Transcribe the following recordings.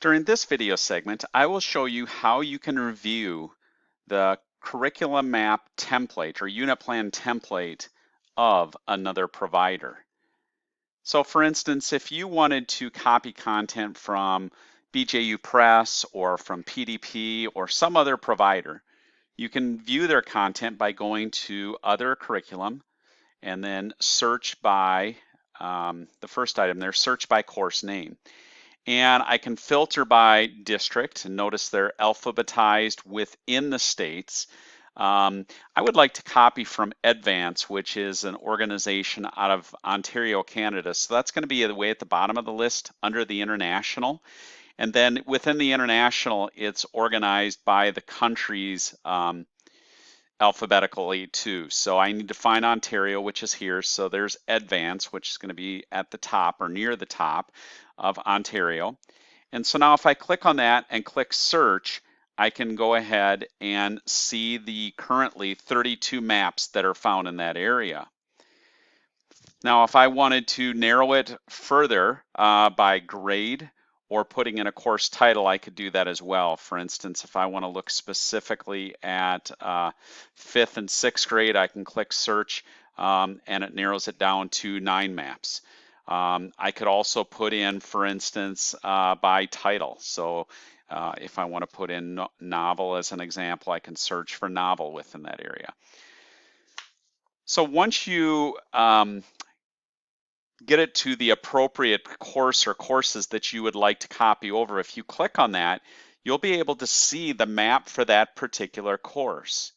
During this video segment, I will show you how you can review the curriculum map template or unit plan template of another provider. So for instance, if you wanted to copy content from BJU Press or from PDP or some other provider, you can view their content by going to Other Curriculum and then search by, the first item there, search by course name. And I can filter by district, and notice they're alphabetized within the states. I would like to copy from EdVance, which is an organization out of Ontario, Canada. So that's going to be way at the bottom of the list under the international. And then within the international, it's organized by the countries alphabetically too. So I need to find Ontario, which is here. So there's EdVance, which is going to be at the top or near the top of Ontario. And so now if I click on that and click search, I can go ahead and see the currently 32 maps that are found in that area. Now, if I wanted to narrow it further by grade or putting in a course title, I could do that as well. For instance, if I want to look specifically at 5th and 6th grade, I can click search and it narrows it down to 9 maps. I could also put in, for instance, by title. So if I want to put in novel as an example, I can search for novel within that area. So once you get it to the appropriate course or courses that you would like to copy over, if you click on that, you'll be able to see the map for that particular course.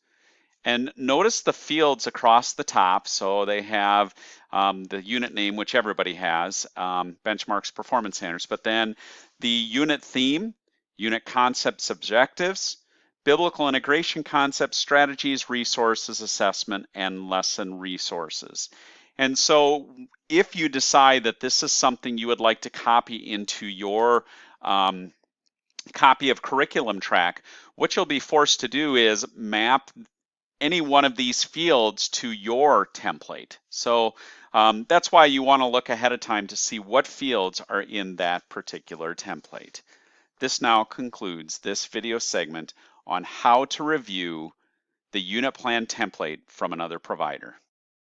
And notice the fields across the top. So they have the unit name, which everybody has, benchmarks, performance standards, but then the unit theme, unit concepts, objectives, biblical integration concepts, strategies, resources, assessment, and lesson resources. And so if you decide that this is something you would like to copy into your copy of curriculum track, what you'll be forced to do is map any one of these fields to your template. So that's why you want to look ahead of time to see what fields are in that particular template. This now concludes this video segment on how to review the unit plan template from another provider.